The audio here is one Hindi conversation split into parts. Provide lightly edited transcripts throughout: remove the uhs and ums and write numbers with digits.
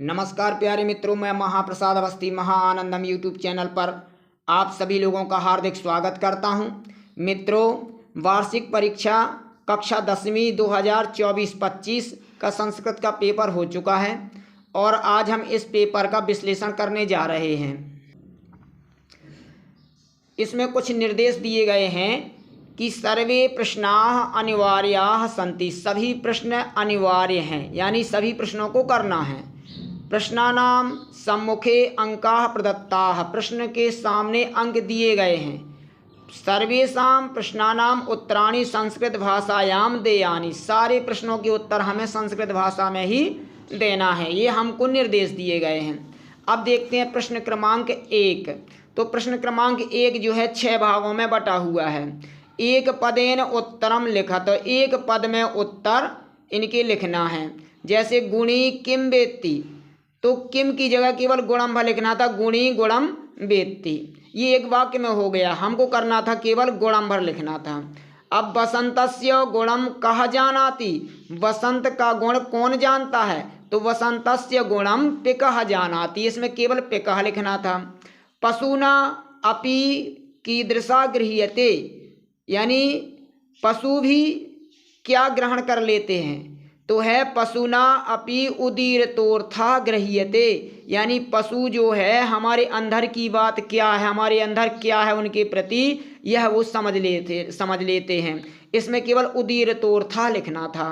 नमस्कार प्यारे मित्रों, मैं महाप्रसाद अवस्थी महाआनंदम यूट्यूब चैनल पर आप सभी लोगों का हार्दिक स्वागत करता हूं। मित्रों, वार्षिक परीक्षा कक्षा 10वीं 2024-25 का संस्कृत का पेपर हो चुका है और आज हम इस पेपर का विश्लेषण करने जा रहे हैं। इसमें कुछ निर्देश दिए गए हैं कि सर्वे प्रश्नाः अनिवार्याः सन्ति, सभी प्रश्न अनिवार्य हैं, यानी सभी प्रश्नों को करना है। प्रश्नानां सम्मुखे अंकाः प्रदत्ताः, प्रश्न के सामने अंक दिए गए हैं। सर्वेषां प्रश्नानां उत्तराणि संस्कृत भाषायां देयानि, सारे प्रश्नों के उत्तर हमें संस्कृत भाषा में ही देना है, ये हमको निर्देश दिए गए हैं। अब देखते हैं प्रश्न क्रमांक 1। तो प्रश्न क्रमांक 1 जो है 6 भागों में बटा हुआ है। एक पदेन उत्तरम लिखा, तो एक पद में उत्तर इनके लिखना है। जैसे गुणी किम वेत्ति, तो किम की जगह केवल गुणम भ लिखना था, गुणी गुणम वेत्ति, ये एक वाक्य में हो गया। हमको करना था केवल गुणम भर लिखना था। अब वसंतस्य गुणम कह जानाति, वसंत का गुण कौन जानता है, तो वसंतस्य गुणम पिकह जानाति, इसमें केवल पिकह लिखना था। पशुना अपि कीदृशा गृह्यते, यानी पशु भी क्या ग्रहण कर लेते हैं, तो है पशुना अपि उदीरतोर्था गृह्यते, यानी पशु जो है हमारे अंदर की बात क्या है, हमारे अंदर क्या है उनके प्रति यह वो समझ लेते हैं। इसमें केवल उदीरतोर्था लिखना था।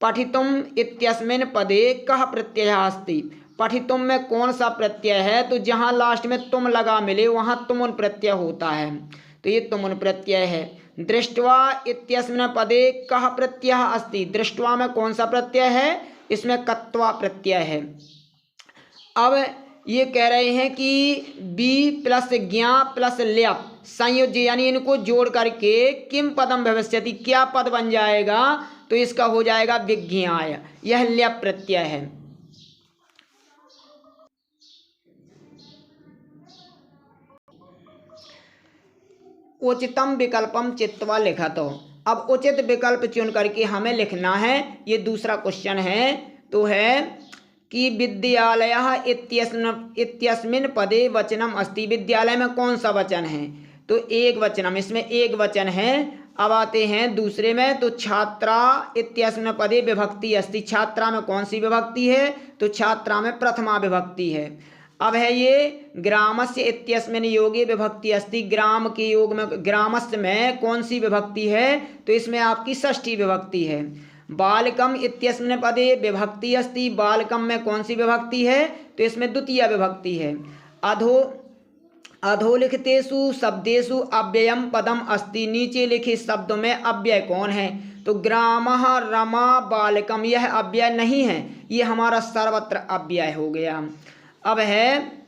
पठितुम इत्यस्मिन् पदे कः प्रत्ययः अस्ति, पठितुम में कौन सा प्रत्यय है, तो जहाँ लास्ट में तुम लगा मिले वहाँ तुमुन प्रत्यय होता है, तो ये तुमुन प्रत्यय है। दृष्ट्वा इत्यस्मिन् पदे कः प्रत्ययः अस्ति, दृष्ट्वा में कौन सा प्रत्यय है, इसमें कत्वा प्रत्यय है। अब ये कह रहे हैं कि बी प्लस ज्ञा प्लस ल्यप संयोज्य, यानी इनको जोड़ करके किम पदम भविष्यति, क्या पद बन जाएगा, तो इसका हो जाएगा विज्ञाय, यह ल्यप प्रत्यय है। उचितम विकल्पम चित्वा लिखा, तो अब उचित विकल्प चुन करके हमें लिखना है। ये दूसरा क्वेश्चन है, तो है कि विद्यालयः इत्यस्मिन् पदे वचनम अस्ति, विद्यालय में कौन सा वचन है, तो एक वचनम, इसमें एक वचन है। अब आते हैं दूसरे में, तो छात्रा इत्यस्मिन् पदे विभक्ति अस्ति, छात्रा में कौन सी विभक्ति है, तो छात्रा में प्रथमा विभक्ति है। अब है ये ग्रामस्य इत्यस्मिन् योगे विभक्ति अस्ति, ग्राम के योग में ग्रामस्य में कौन सी विभक्ति है, तो इसमें आपकी षष्ठी विभक्ति है। बालकम इत्यस्मिन् पदे विभक्ति अस्ति, बालकम में कौन सी विभक्ति है, तो इसमें द्वितीय विभक्ति है। अधोलिखितेषु शब्देषु अव्ययम पदम अस्ति, नीचे लिखे शब्दों में अव्यय कौन है, तो ग्रामः रमा बालकम, यह अव्यय नहीं है, ये हमारा सर्वत्र अव्यय हो गया। अब है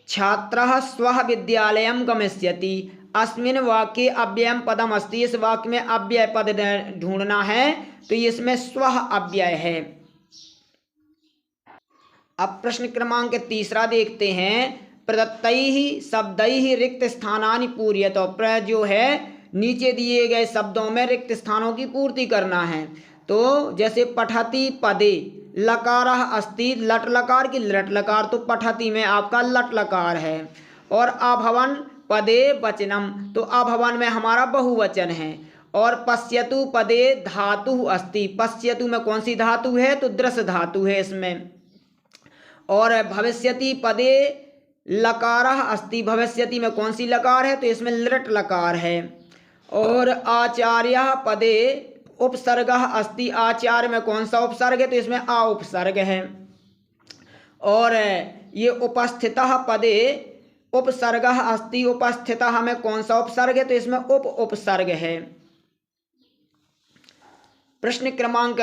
छात्रः स्वः विद्यालयं गमिष्यति, अस्मिन् वाक्ये अव्ययम पदम अस्ति, इस वाक्य में अव्यय पद ढूंढना है, तो इसमें स्वः अव्यय है। अब प्रश्न क्रमांक 3 देखते हैं। प्रदत्तैः शब्दैः रिक्त स्थानानि पूर्यत, जो है नीचे दिए गए शब्दों में रिक्त स्थानों की पूर्ति करना है। तो जैसे पठति पदे लकारः अस्ति, लट लकार की लट लकार, तो पठति में आपका लट लकार है। और अभवन पदे वचनम, तो अभवन में हमारा बहुवचन है। और पश्यतु पदे धातु अस्ति, पश्यतु में कौन सी धातु है, तो दृश धातु है इसमें। और भविष्यति पदे लकारः अस्ति, भविष्यति में कौन सी लकार है, तो इसमें लट लकार है। और आचार्यः पदे उपसर्गः अस्ति, आचार्य में कौन सा उपसर्ग है, तो इसमें आ उपसर्ग है। और ये उपस्थितः पदे उपसर्गः अस्ति, उपस्थितः में कौन सा उपसर्ग है, तो इसमें उप उपसर्ग है। प्रश्न क्रमांक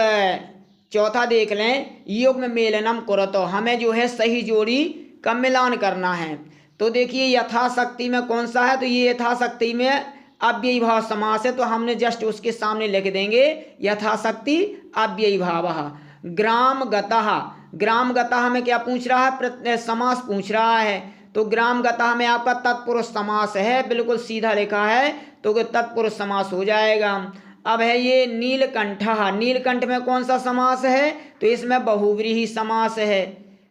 4 देख लें। युग्म मेलनम कुरुतो, हमें जो है सही जोड़ी का मिलान करना है। तो देखिए यथाशक्ति में कौन सा है, तो ये यथाशक्ति में अव्ययी भाव समास है, तो हमने जस्ट उसके सामने लिख देंगे यथाशक्ति अव्ययी भावः। ग्राम गतः, ग्राम गतः हमें क्या पूछ रहा है, समास पूछ रहा है, तो ग्राम गतः में आपका तत्पुरुष समास है, बिल्कुल सीधा लिखा है, तो तत्पुरुष समास हो जाएगा। अब है ये नीलकंठ, नीलकंठ में कौन सा समास है, तो इसमें बहुव्रीहि समास है।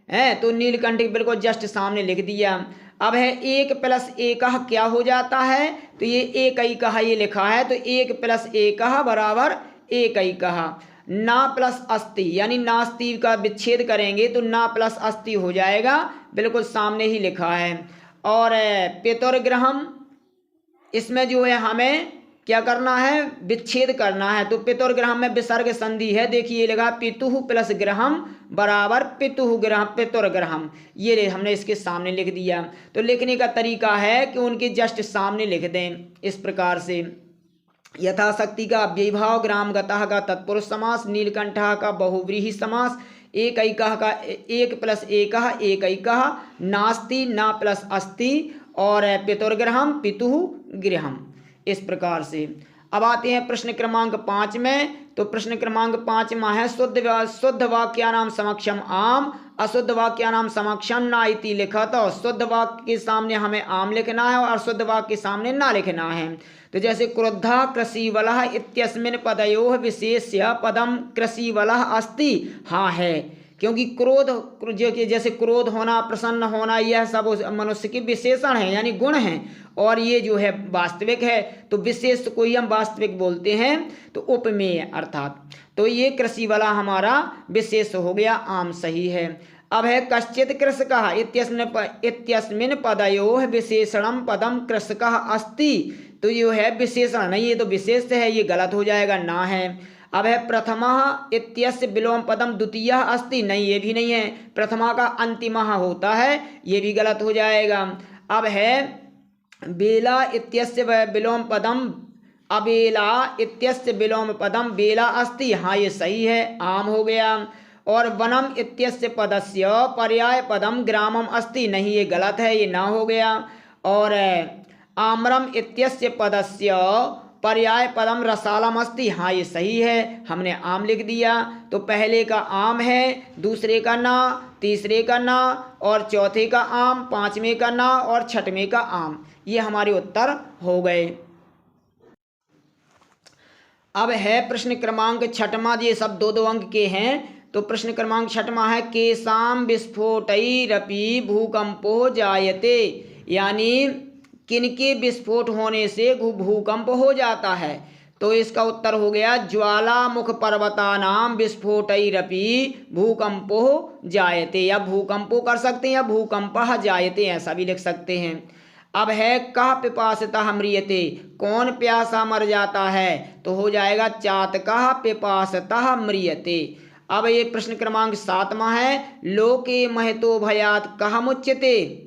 है, तो नीलकंठ बिल्कुल जस्ट सामने लिख दिया। अब है 1 + 1 क्या हो जाता है, तो ये 1 ये लिखा है, तो 1 + 1 बराबर 1 ना प्लस अस्ति, यानी नास्ति का विच्छेद करेंगे तो ना प्लस अस्ति हो जाएगा, बिल्कुल सामने ही लिखा है। और पितुर्ग्रहम, इसमें जो है हमें क्या करना है, विच्छेद करना है। तो पितुर्ग्रहम में विसर्ग संधि है, देखिए लगा पितुः प्लस ग्रहम बराबर पितुः ग्रहम पितुर्ग्रहम, ये हमने इसके सामने लिख दिया। तो लिखने का तरीका है कि उनके जस्ट सामने लिख दें इस प्रकार से। यथाशक्ति का अव्ययीभाव, ग्रामगतः का तत्पुरुष समास, नीलकंठः का बहुव्रीहि समास, 1 का 1 + 1 नास्ति ना प्लस अस्ति, और पितुर्ग्रहम पितुः गृहम, इस प्रकार से। अब आते हैं प्रश्न क्रमांक 5 में। तो प्रश्न क्रमांक 5 में है शुद्ध वाक्यानाम समक्षम आम, अशुद्ध वाक्यानाम समक्षम ना इति लिखा। तो शुद्ध वाक्य के सामने हमें आम लिखना है और अशुद्ध वाक्य के सामने ना लिखना है। तो जैसे क्रुद्धा कृषिवलः इत्यस्मिन् पदयोः विशेष्य पदम कृषिवलः अस्ति, हाँ है, क्योंकि क्रोध जो कि जैसे क्रोध होना, प्रसन्न होना, यह सब मनुष्य के विशेषण है, यानी गुण हैं, और ये जो है वास्तविक है। तो विशेष को ही हम वास्तविक बोलते हैं, तो उपमेय अर्थात। तो ये कृषिवला हमारा विशेष हो गया, आम सही है। अब है कश्चित् कृषकः इत्यस्मिन् पदयोः विशेषणम पदम कृषकः अस्ति, तो ये है विशेषण नहीं, ये तो विशेष है, ये गलत हो जाएगा, ना है। अब है प्रथमः इत्यस्य विलोम पदम द्वितीयः अस्ति, नहीं ये भी नहीं है, प्रथमा का अंतिमः होता है, ये भी गलत हो जाएगा। अब है बेला इत्यस्य विलोम पदम अबेला इत्यस्य विलोम पदम बेला अस्ति, हाँ ये सही है, आम हो गया। और वनम इत्यस्य पदस्य पर्याय पदम ग्रामम अस्ति, नहीं ये गलत है, ये ना हो गया। और आम्रम इत्यस्य पदस्य पर्याय पदम रसालम अस्ति, हाँ ये सही है, हमने आम लिख दिया। तो पहले का आम है, दूसरे का ना, तीसरे का ना, और चौथे का आम, पांचवें का ना, और छठवें का आम, ये हमारे उत्तर हो गए। अब है प्रश्न क्रमांक 6वां, ये सब 2-2 अंक के हैं। तो प्रश्न क्रमांक 6वां है केसाम विस्फोटैरपि भूकंपो जायते, यानी किनके विस्फोट होने से भूकंप हो जाता है। तो इसका उत्तर हो गया ज्वालामुख पर्वतानाम विस्फोटैरपि भूकंपो जायते, या भूकंपो कर सकते हैं या भूकंपः जायते, ऐसा भी लिख सकते हैं। अब है कः पिपासितः म्रियते, कौन प्यासा मर जाता है, तो हो जाएगा चातकः पिपासितः म्रियते। अब ये प्रश्न क्रमांक 7वां है लोके महतो भयात् कः मुच्यते,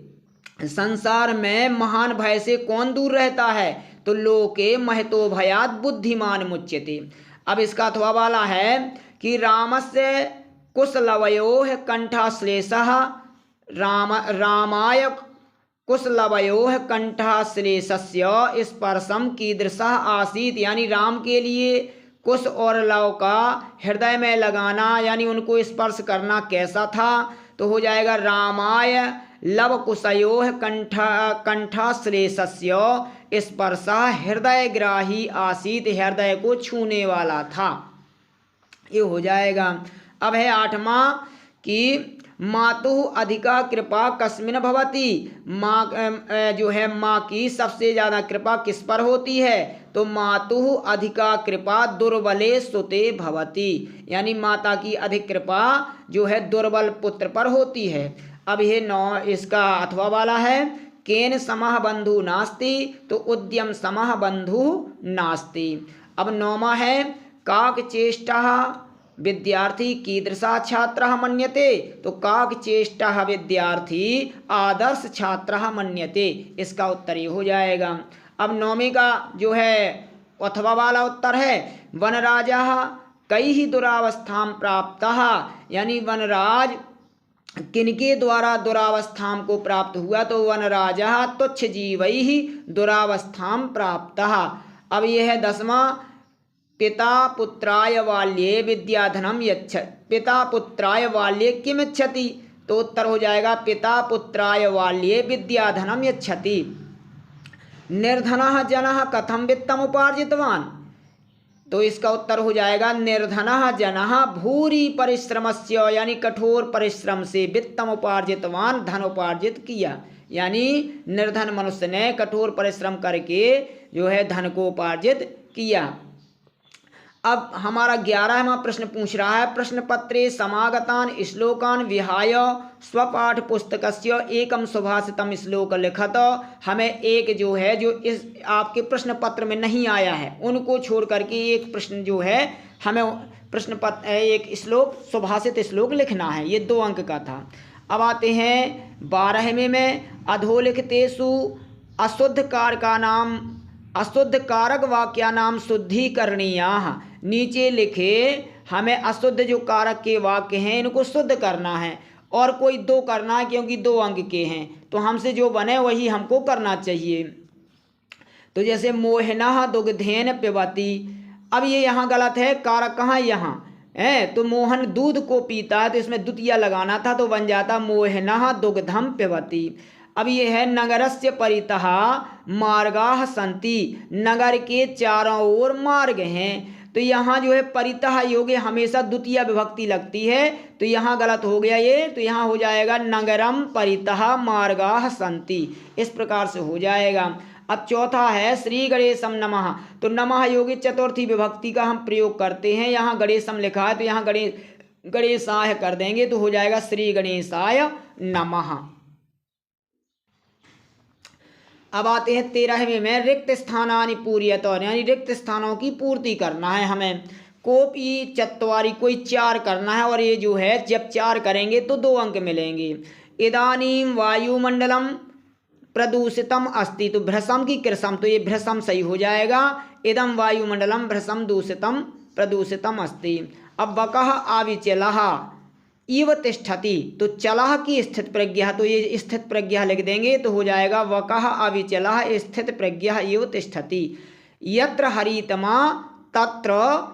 संसार में महान भय से कौन दूर रहता है, तो लोके महतो भयात् बुद्धिमान मुच्यते। अब इसका अथवा वाला है कि रामस्य कुशलवयोः कंठाश्लेषः, रामाय कुशलवयोः कंठाश्लेषस्य स्पर्शम कीदृशः आसीत्, यानी राम के लिए कुश और लव का हृदय में लगाना, यानी उनको स्पर्श करना कैसा था, तो हो जाएगा रामाय लव कुशयोः कंठाश्लेषस्य स्पर्शः हृदयग्राही आसीत्, हृदय को छूने वाला था, ये हो जाएगा। अब है 8वां कि मातुः अधिका कृपा कस्मिन् भवति, माँ जो है माँ की सबसे ज़्यादा कृपा किस पर होती है, तो मातुः अधिका कृपा दुर्बले सुते भवति, यानी माता की अधिक कृपा जो है दुर्बल पुत्र पर होती है। अब ये 9 इसका अथवा वाला है केन समः बंधु नास्ति, तो उद्यम समः बंधु नास्ति। अब 9वां है काक चेष्टः विद्यार्थी कीदृशः छात्रः मन्यते, तो काक चेष्टः विद्यार्थी आदर्श छात्रः मन्यते, इसका उत्तर ये हो जाएगा। अब 9वें का जो है अथवा वाला उत्तर है वनराजः कैः दुरावस्थां प्राप्तः, यानी वनराज किनके द्वारा दुरावस्थां को प्राप्त हुआ, तो वनराजः तुच्छ जीवैः दुरावस्थां प्राप्तः। अब यह है 10वां पिता पुत्राय बाल्ये विद्याधनम यच्छ, पिता पुत्राय बाल्ये किम इच्छति, तो उत्तर हो जाएगा पिता पुत्राय बाल्ये विद्याधनम यच्छति। निर्धनः जनः कथम वित्तम उपार्जितवान, तो इसका उत्तर हो जाएगा निर्धनः जनः भूरि परिश्रमस्य, यानी कठोर परिश्रम से वित्तम उपार्जितवान, धन उपार्जित किया। यानी निर्धन मनुष्य ने कठोर परिश्रम करके जो है धन को उपार्जित किया। अब हमारा 11वां प्रश्न पूछ रहा है, प्रश्न पत्रे समागतान श्लोकान विहाय स्वपाठ पुस्तकस्य एकम सुभाषितम श्लोक लिखत। हमें एक जो है जो इस आपके प्रश्न पत्र में नहीं आया है उनको छोड़ करके एक प्रश्न जो है हमें प्रश्न पत्र एक श्लोक सुभाषित श्लोक लिखना है। ये 2 अंक का था। अब आते हैं 12वें में, अधोलिखितेषु अशुद्ध कारक वाक्या नाम शुद्धिकरणीयाः। नीचे लिखे हमें अशुद्ध जो कारक के वाक्य हैं इनको शुद्ध करना है और कोई 2 करना है क्योंकि 2 अंक के हैं, तो हमसे जो बने वही हमको करना चाहिए। तो जैसे मोहिनः दुग्धेन पिबति, अब ये यहाँ गलत है, कारक कहाँ यहाँ है, तो मोहन दूध को पीता है तो इसमें द्वितीय लगाना था तो बन जाता मोहिनः दुग्धम पिबति। अब ये है नगरस्य परितः मार्गाः सन्ति, नगर के चारों ओर मार्ग हैं। तो यहाँ जो है परितः योग्य हमेशा द्वितीय विभक्ति लगती है, तो यहाँ गलत हो गया ये, तो यहाँ हो जाएगा नगरम परितः मार्गाः सन्ति, इस प्रकार से हो जाएगा। अब चौथा है श्री गणेशम नमः, तो नमः योगी चतुर्थी विभक्ति का हम प्रयोग करते हैं। यहाँ गणेशम लिखा है तो यहाँ गणेशाय कर देंगे तो हो जाएगा श्री गणेशाय नमः। अब आते हैं 13वें में, रिक्त स्थानानि पूर्यत, यानी रिक्त स्थानों की पूर्ति करना है हमें। कोपी चत्वारि, कोई 4 करना है और ये जो है जब 4 करेंगे तो 2 अंक मिलेंगे। इदानीं वायुमंडलम प्रदूषितम अस्ति, तो भ्रसम की कृषम, तो ये भ्रसम सही हो जाएगा। इदम वायुमंडलम भ्रसम दूषितम प्रदूषितम अस्ति। अब बकः आविचलः इव तिष्ठति, तो चलः की स्थित प्रज्ञा, तो ये स्थित प्रज्ञा लिख देंगे तो हो जाएगा वकः अविचलः स्थित प्रज्ञा इव तिष्ठति। यत्र हरितमा तत्र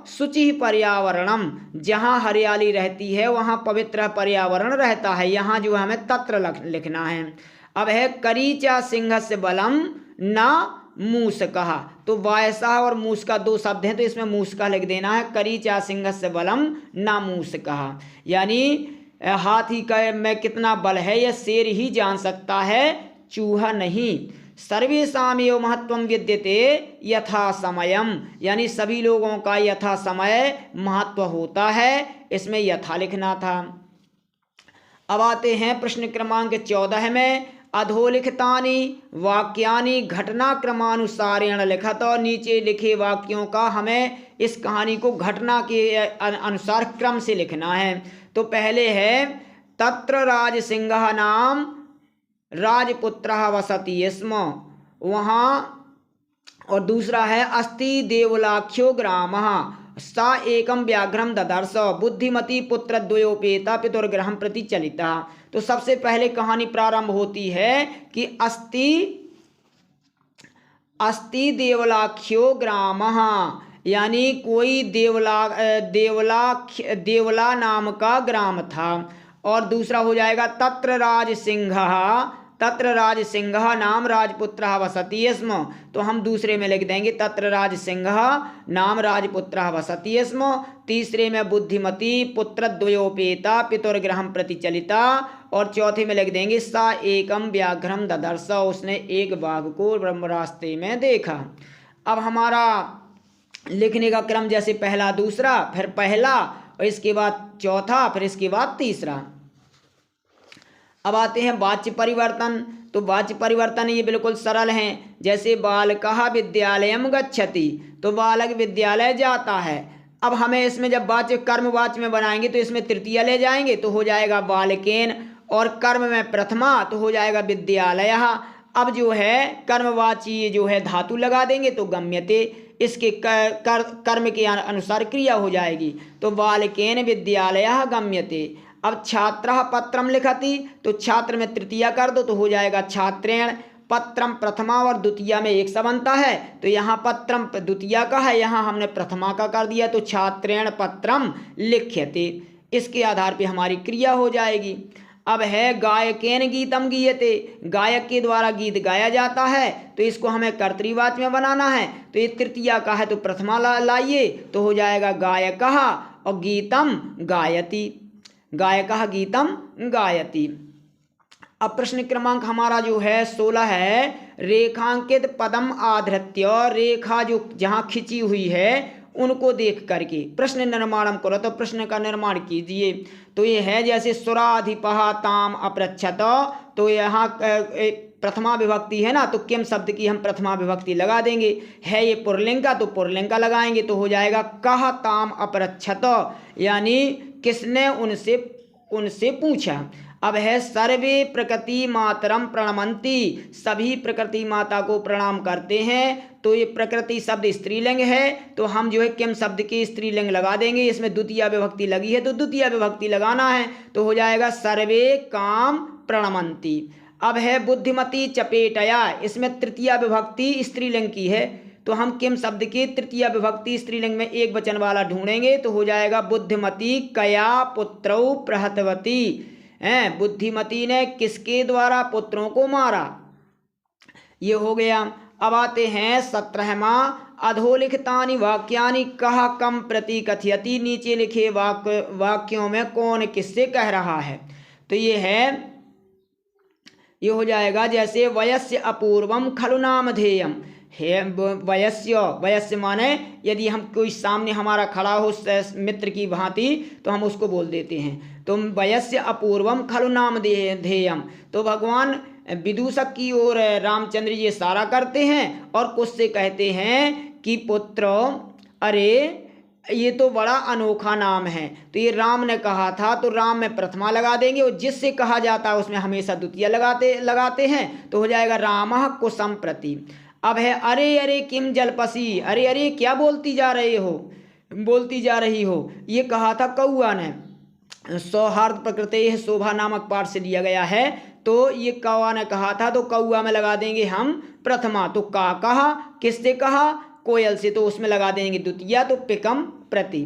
शुचि पर्यावरणम, जहाँ हरियाली रहती है वहाँ पवित्र पर्यावरण रहता है, यहाँ जो हमें तत्र लिखना है। अब है करीचा सिंहस्य बलम न मूषकः, तो वायसा और मूषका 2 शब्द हैं तो इसमें मूषका लिख देना है। करीचा सिंहस्य बलम न मूषकः, यानी हाथी का में कितना बल है यह शेर ही जान सकता है, चूहा नहीं। सर्वेषामेव महत्वं विद्यते यथा समयम, यानी सभी लोगों का यथा समय महत्व होता है, इसमें यथा लिखना था। अब आते हैं प्रश्न क्रमांक 14 में, अधोलिखितानि वाक्यानि घटनाक्रमानुसारेण लिखत, और नीचे लिखे वाक्यों का हमें इस कहानी को घटना के अनुसार क्रम से लिखना है। तो पहले है तत्र राजसिंहः नाम राजपुत्रः वसति स्म, वहाँ, और दूसरा है अस्ति देवलाख्यो ग्रामः सा एकम व्याघ्रम ददर्श बुद्धिमती पुत्र द्वयोपेता पितुर्गृहं प्रति चलिता। तो सबसे पहले कहानी प्रारंभ होती है कि अस्ति देवलाख्यो ग्रामः, यानी कोई देवला नाम का ग्राम था। और दूसरा हो जाएगा तत्र राजसिंहः नाम राजपुत्रः वसति स्म, तो हम दूसरे में लिख देंगे तत्र राजसिंहः नाम राजपुत्रः वसति स्म। तीसरे में बुद्धिमती पुत्र द्वयोपेता पितुर्गृहं प्रति चलिता, और चौथे में लिख देंगे सा एकम व्याघ्रम ददर्श, उसने एक बाघ को रास्ते में देखा। अब हमारा लिखने का क्रम जैसे पहला दूसरा, फिर पहला, और इसके बाद चौथा, फिर इसके बाद तीसरा। अब आते हैं वाच्य परिवर्तन। तो वाच्य परिवर्तन ये बिल्कुल सरल हैं, जैसे बालकः विद्यालयम गच्छति, तो बालक विद्यालय जाता है। अब हमें इसमें जब वाच्य कर्म वाच्य में बनाएंगे तो इसमें तृतीया ले जाएंगे तो हो जाएगा बालकेन, और कर्म में प्रथमा तो हो जाएगा विद्यालयः। अब जो है कर्मवाची जो है धातु लगा देंगे तो गम्यते, इसके कर्म के अनुसार क्रिया हो जाएगी, तो बालकेन विद्यालयः गम्यते। अब छात्रः पत्रम लिखति, तो छात्र में तृतीया कर दो तो हो जाएगा छात्रेण। पत्रम प्रथमा और द्वितीया में एक सा बनता है, तो यहाँ पत्रम द्वितीया का है, यहाँ हमने प्रथमा का कर दिया, तो छात्रेण पत्रम लिख्यते। इसके आधार पे हमारी क्रिया हो जाएगी। अब है गायकेन गीतम गीयते, गायक के द्वारा गीत गाया जाता है, तो इसको हमें कर्तृवाच्य में बनाना है। तो ये तृतीया का है तो प्रथमा लाइए, तो हो जाएगा गायकः और गीतम गायति, गायकः गीतम गायति। अब प्रश्न क्रमांक हमारा जो है 16 है, रेखांकित पदम आधृत्य, रेखा जो जहाँ खिंची हुई है उनको देख करके प्रश्न निर्माणम करो, तो प्रश्न का निर्माण कीजिए। तो ये है जैसे सुराधिपः ताम अपृच्छत, तो यहाँ प्रथमा विभक्ति है ना, तो किम शब्द की हम प्रथमा विभक्ति लगा देंगे। है ये पुरलिंग का, तो पुरलिंग का लगाएंगे, तो हो जाएगा कह ताम अपृच्छत, यानी किसने उनसे पूछा। अब है सर्वे प्रकृति मातरम प्रणमंती, सभी प्रकृति माता को प्रणाम करते हैं। तो ये प्रकृति शब्द स्त्रीलिंग है, तो हम जो है किम शब्द की स्त्रीलिंग लगा देंगे। इसमें द्वितीय विभक्ति लगी है तो द्वितीय विभक्ति लगाना है, तो हो जाएगा सर्वे काम प्रणमंती। अब है बुद्धिमती चपेटया, इसमें तृतीय विभक्ति स्त्रीलिंग की है, तो हम किम शब्द की तृतीय विभक्ति स्त्रीलिंग में एक वचन वाला ढूंढेंगे, तो हो जाएगा बुद्धिमती कया पुत्रौ प्रहतवती, बुद्धिमती ने किसके द्वारा पुत्रों को मारा, ये हो गया। अब आते हैं 17वां, अधोलिखितानि वाक्यानि कह कम प्रति कथयति, नीचे लिखे वाक्यों में कौन किससे कह रहा है। तो ये है, ये हो जाएगा जैसे वयस्य अपूर्वम खलु नामधेयम, है वयस्य माने यदि हम कोई सामने हमारा खड़ा हो मित्र की भांति तो हम उसको बोल देते हैं, तो वयस्य अपूर्वम खलु नामधेयम, तो भगवान विदूषक की ओर रामचंद्र जी इशारा करते हैं और कुछ से कहते हैं कि पुत्र, अरे ये तो बड़ा अनोखा नाम है। तो ये राम ने कहा था, तो राम में प्रथमा लगा देंगे, और जिससे कहा जाता है उसमें हमेशा द्वितीय लगाते हैं, तो हो जाएगा रामः कुसम प्रति। अब है अरे अरे किम जलपसी, अरे अरे क्या बोलती जा रही हो, ये कहा था कौआ ने। सौहार्द प्रकृति शोभा नामक पाठ से लिया गया है, तो ये कौआ ने कहा था, तो कौआ में लगा देंगे हम प्रथमा। तो का कहा, किससे कहा, कोयल से, तो उसमें लगा देंगे द्वितीय, तो पिकम प्रति।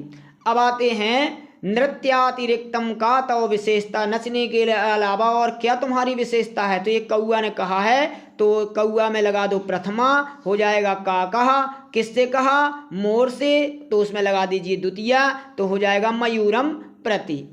अब आते हैं नृत्यातिरिक्तम का तो विशेषता, नचने के अलावा और क्या तुम्हारी विशेषता है, तो ये कौआ ने कहा है, तो कौआ में लगा दो प्रथमा, हो जाएगा का कहा, किससे कहा, मोर से, तो उसमें लगा दीजिए द्वितीय, तो हो जाएगा मयूरम प्रति।